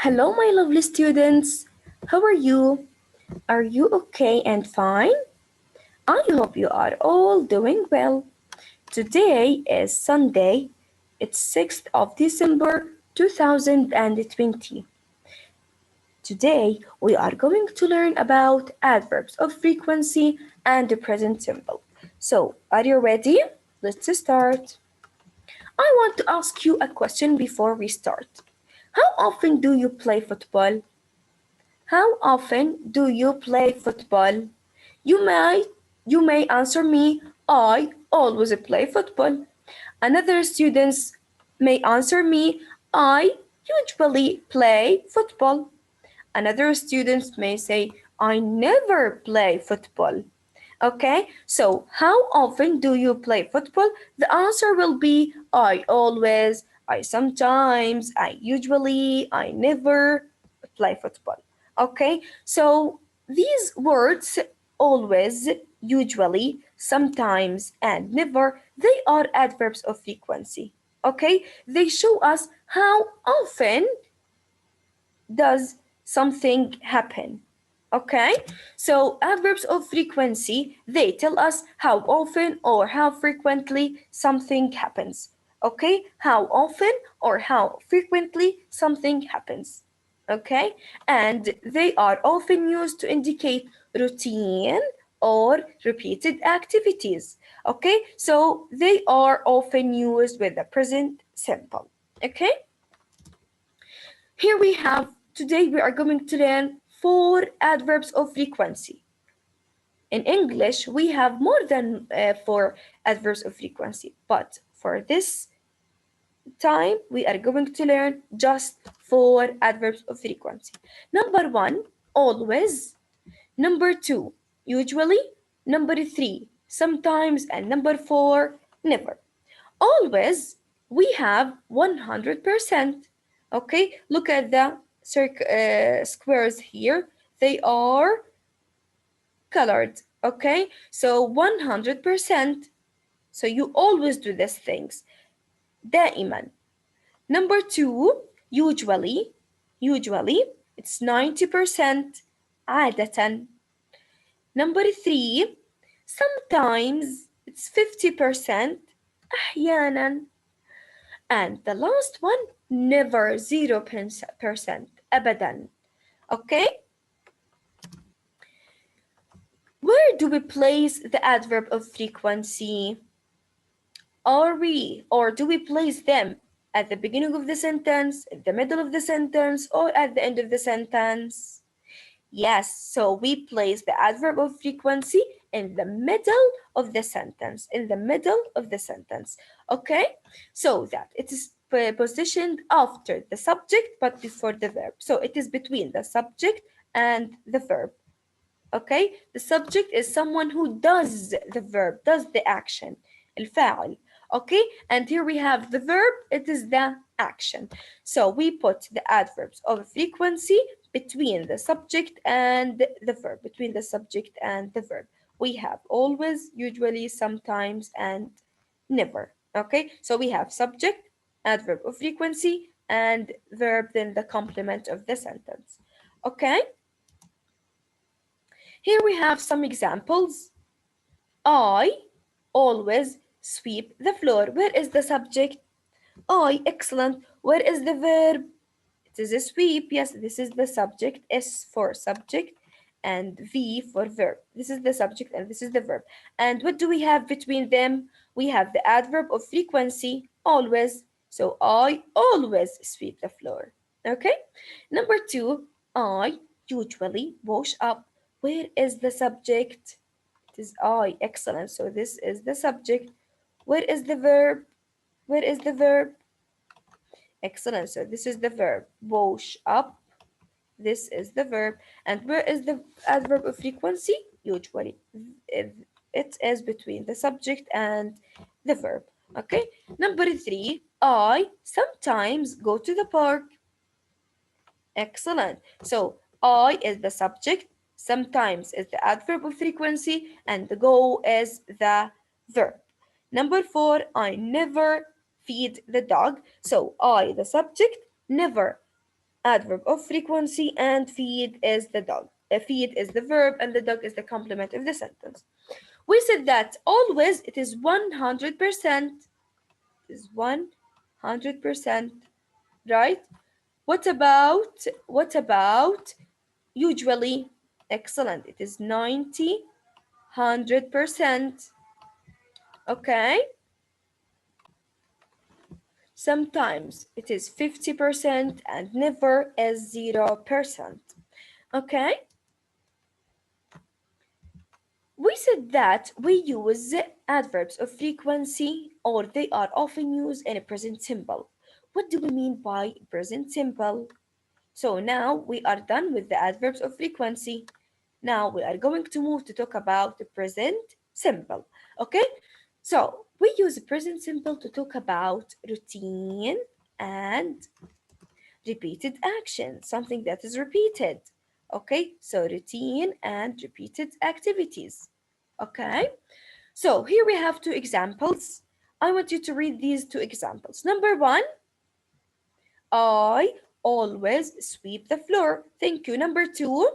Hello, my lovely students. How are you? Are you okay and fine? I hope you are all doing well. Today is Sunday. It's 6th of December 2020. Today we are going to learn about adverbs of frequency and the present simple. So, are you ready? Let's start. I want to ask you a question before we start. How often do you play football? How often do you play football? You may you may answer me, I always play football. Another students may answer me, I usually play football. Another students may say, I never play football. Okay, so how often do you play football? The answer will be I always, I sometimes, I usually, I never play football. Okay, so these words always, usually, sometimes, and never, they are adverbs of frequency. Okay, they show us how often does something happen. Okay, so adverbs of frequency, they tell us how often or how frequently something happens. Okay, how often or how frequently something happens. Okay, and they are often used to indicate routine or repeated activities. Okay, so they are often used with the present simple. Okay, here we have, today we are going to learn 4 adverbs of frequency. In English, we have more than 4 adverbs of frequency, but for this time, we are going to learn just 4 adverbs of frequency. Number 1, always. Number 2, usually. Number 3, sometimes. And number 4, never. Always, we have 100%. Okay, look at the squares here. They are colored. Okay, so 100%. So you always do these things. دائما. Number 2, usually. Usually, it's 90%. عادة. Number 3, sometimes it's 50%. أحيانا. And the last one, never 0%. أبدا. Okay? Where do we place the adverb of frequency? Are we or do we place them at the beginning of the sentence, in the middle of the sentence, or at the end of the sentence? Yes, so we place the adverb of frequency in the middle of the sentence, in the middle of the sentence, okay? So that it is positioned after the subject but before the verb. So it is between the subject and the verb, okay? The subject is someone who does the verb, does the action, الفاعل, okay? And here we have the verb, it is the action. So we put the adverbs of frequency between the subject and the verb, between the subject and the verb. We have always, usually, sometimes, and never, okay? So we have subject, adverb of frequency, and verb, then the complement of the sentence, okay? Here we have some examples. I always sweep the floor. Where is the subject? I, excellent. Where is the verb? It is a sweep. Yes, this is the subject. S for subject and V for verb. This is the subject and this is the verb. And what do we have between them? We have the adverb of frequency, always. So I always sweep the floor. Okay? Number 2, I usually wash up. Where is the subject? It is I. Excellent. So this is the subject. Where is the verb? Where is the verb? Excellent. So this is the verb. Wash up. This is the verb. And where is the adverb of frequency? Usually. It is between the subject and the verb. Okay. Number 3, I sometimes go to the park. Excellent. So I is the subject, sometimes is the adverb of frequency, and the go is the verb. Number 4, I never feed the dog. So I, the subject, never. adverb of frequency, and feed is the dog. Feed is the verb, and the dog is the complement of the sentence. We said that always it is 100%. It is 100%, right? What about usually? Excellent. It is 90, 100%. Okay? Sometimes it is 50% and never is 0%. Okay? We said that we use adverbs of frequency or they are often used in a present simple. What do we mean by present simple? So now we are done with the adverbs of frequency. Now we are going to move to talk about the present simple. Okay? So we use the present simple to talk about routine and repeated action, something that is repeated. Okay? So routine and repeated activities. Okay? So here we have two examples. I want you to read these two examples. Number one, I always sweep the floor. Thank you. Number two,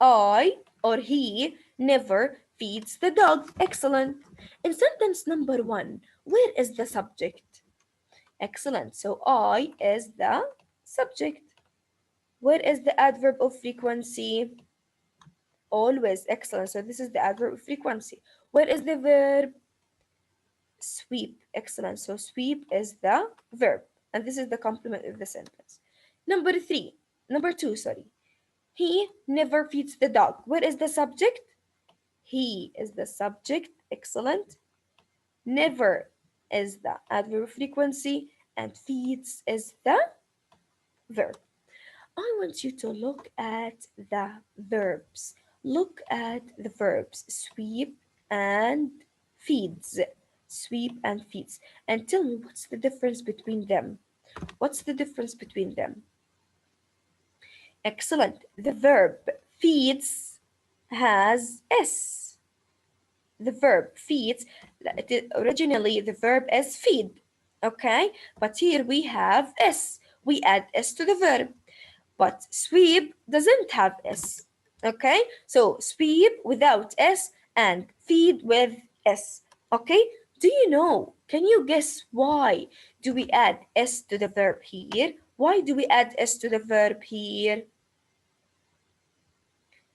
I or he never feeds the dog. Excellent. In sentence number one, where is the subject? Excellent. So I is the subject. Where is the adverb of frequency? Always. Excellent. So this is the adverb of frequency. Where is the verb? Sweep. Excellent. So sweep is the verb. And this is the complement of the sentence. Number two, sorry. He never feeds the dog. Where is the subject? He is the subject. Excellent. Never is the adverb of frequency, and feeds is the verb. I want you to look at the verbs. Look at the verbs sweep and feeds. Sweep and feeds. And tell me what's the difference between them. What's the difference between them? Excellent. The verb feeds has S. The verb feeds, originally the verb is feed, okay? But here we have S. We add S to the verb. But sweep doesn't have S, okay? So sweep without S and feed with S, okay? Do you know, can you guess why do we add S to the verb here? Why do we add S to the verb here?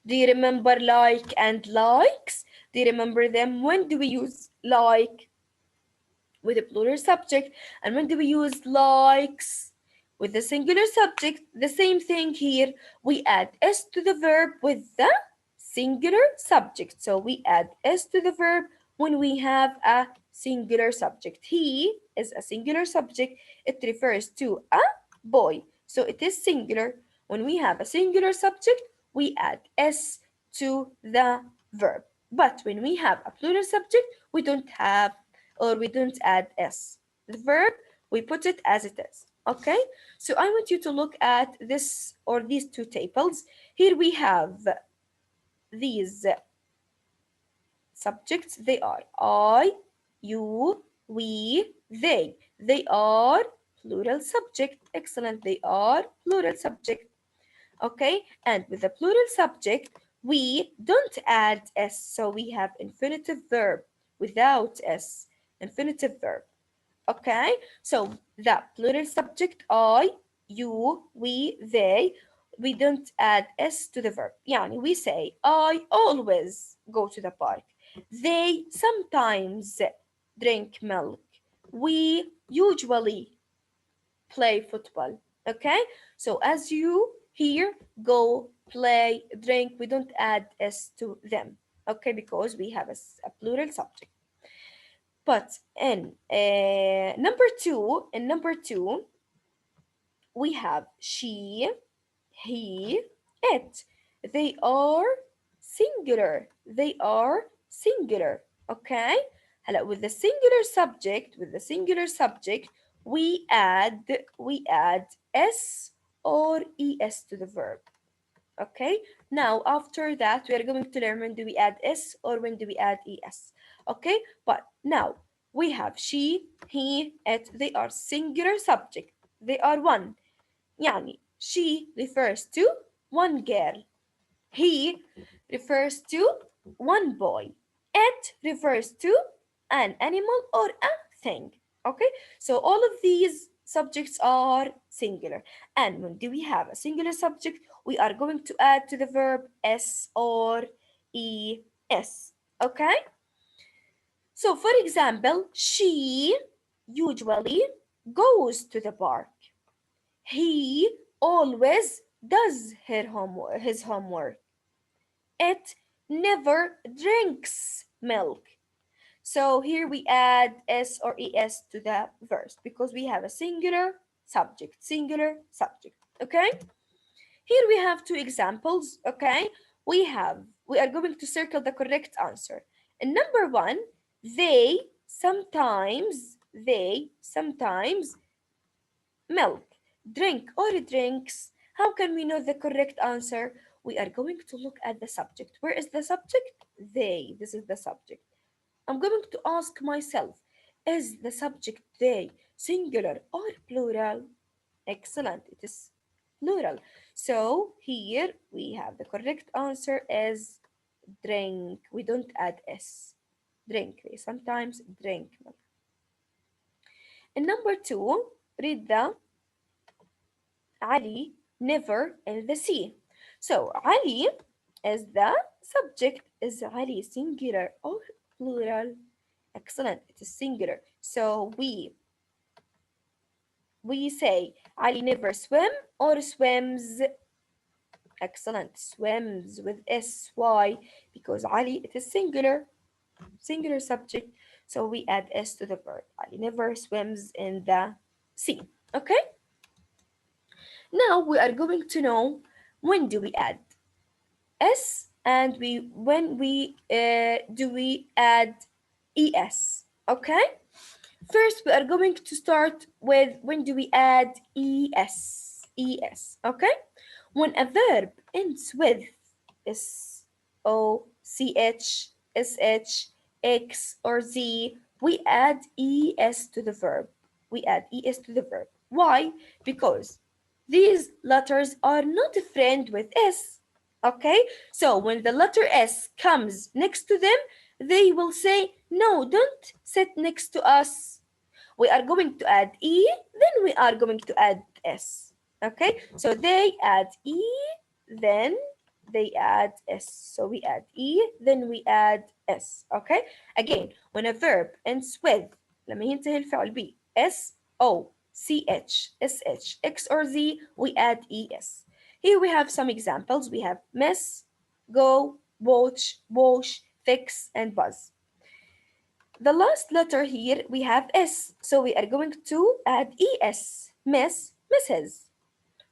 Do you remember like and likes? Do you remember them? When do we use like? With a plural subject. And when do we use likes? With the singular subject. The same thing here. We add S to the verb with the singular subject. So we add S to the verb when we have a singular subject. He is a singular subject. It refers to a boy. So it is singular. When we have a singular subject, we add S to the verb. But when we have a plural subject, we don't have or we don't add S. The verb, we put it as it is. Okay? So I want you to look at this or these two tables. Here we have these subjects. They are I, you, we, they. They are plural subject. Excellent. They are plural subject. Okay? And with the plural subject, we don't add S. So we have infinitive verb without S. Infinitive verb. Okay, so the plural subject I, you, we, they, we don't add S to the verb. يعني we say I always go to the park. They sometimes drink milk. We usually play football. Okay, so as you here go, play, drink, we don't add S to them. Okay, because we have a plural subject. But in number two, we have she, he, it. They are singular. They are singular. Okay? هلا with the singular subject, we add s or es to the verb. Okay, now after that we are going to learn when do we add s or when do we add es. Okay, but now we have she, he, it. They are singular subject. They are one. يعني she refers to one girl. He refers to one boy. It refers to an animal or a thing. Okay, so all of these subjects are singular. And when do we have a singular subject, we are going to add to the verb s or es. Okay, so for example, she usually goes to the park. He always does his homework. It never drinks milk. So here we add s or es to the verse because we have a singular subject, singular subject. Okay? Here we have two examples. Okay? We are going to circle the correct answer. And number one, they sometimes milk, drink or drinks. How can we know the correct answer? We are going to look at the subject. Where is the subject? They. This is the subject. I'm going to ask myself, is the subject they singular or plural? Excellent. It is plural. So here we have the correct answer is drink. We don't add s. Drink. They sometimes drink milk. And number two, read the Ali never in the sea. So Ali is the subject. Is Ali singular or plural? Excellent. It is singular. So we say Ali never swim or swims. Excellent. Swims with S. Why? Because Ali it is singular. Singular subject. So we add S to the verb. Ali never swims in the sea. Okay? Now we are going to know when do we add s and we when we do we add es. Okay, first we are going to start with when do we add es. Okay, when a verb ends with s o c h s h x or z, we add es to the verb. We add es to the verb. Why? Because these letters are not a friend with s. Okay, so when the letter s comes next to them, they will say, no, don't sit next to us. We are going to add e, then we are going to add s. Okay, so they add e, then they add s. So we add e, then we add s. Okay, again, when a verb ends with لما ينتهي الفعل ب s o c h s h x or z, we add es. Here we have some examples. We have miss, go, watch, wash, fix, and buzz. The last letter here we have S, so we are going to add ES. Miss, misses.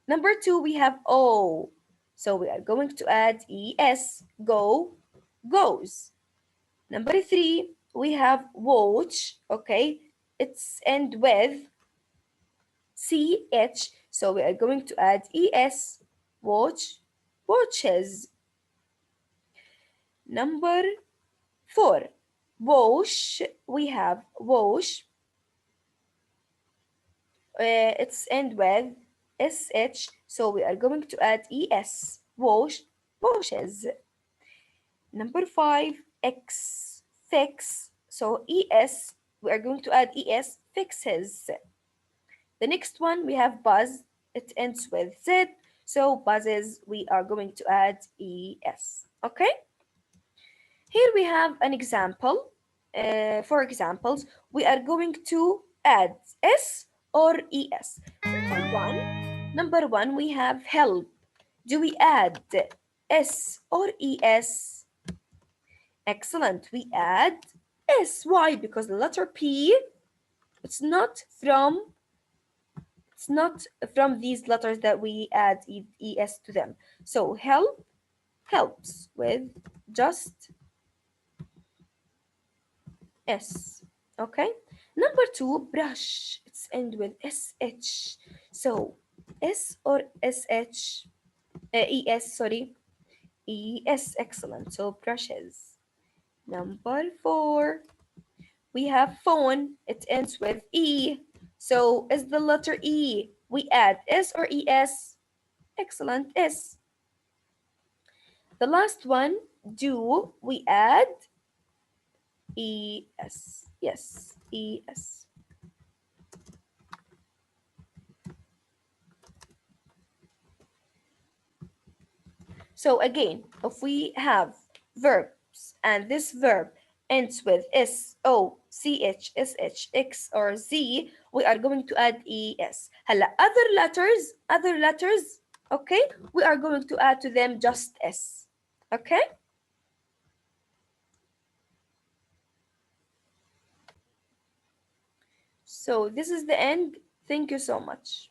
Number two we have O, so we are going to add ES. Go, goes. Number three we have watch, okay, it's end with CH, so we are going to add ES. Watch, watches. Number four, wash, we have wash, it's end with sh, so we are going to add es. Wash, washes. Number five, x, fix, so es, we are going to add es, fixes. The next one we have buzz, it ends with z, so buzzes, we are going to add es. Okay, here we have an example. For examples, we are going to add s or es. Number one, we have help. Do we add s or es? Excellent. We add s. Why? Because the letter p, it's not from it's not from these letters that we add es to them. So help helps with just s. Okay. Number two, brush. It's end with sh. So s or sh, es. Sorry, es. Excellent. So brushes. Number four, we have phone. It ends with e. So is the letter e we add S or ES. Excellent, S. The last one, do, we add ES. Yes, ES. So again, if we have verbs and this verb ends with S, O, C, H, S, H, X, or Z, we are going to add ES. هلا other letters, okay, we are going to add to them just S. Okay? So this is the end. Thank you so much.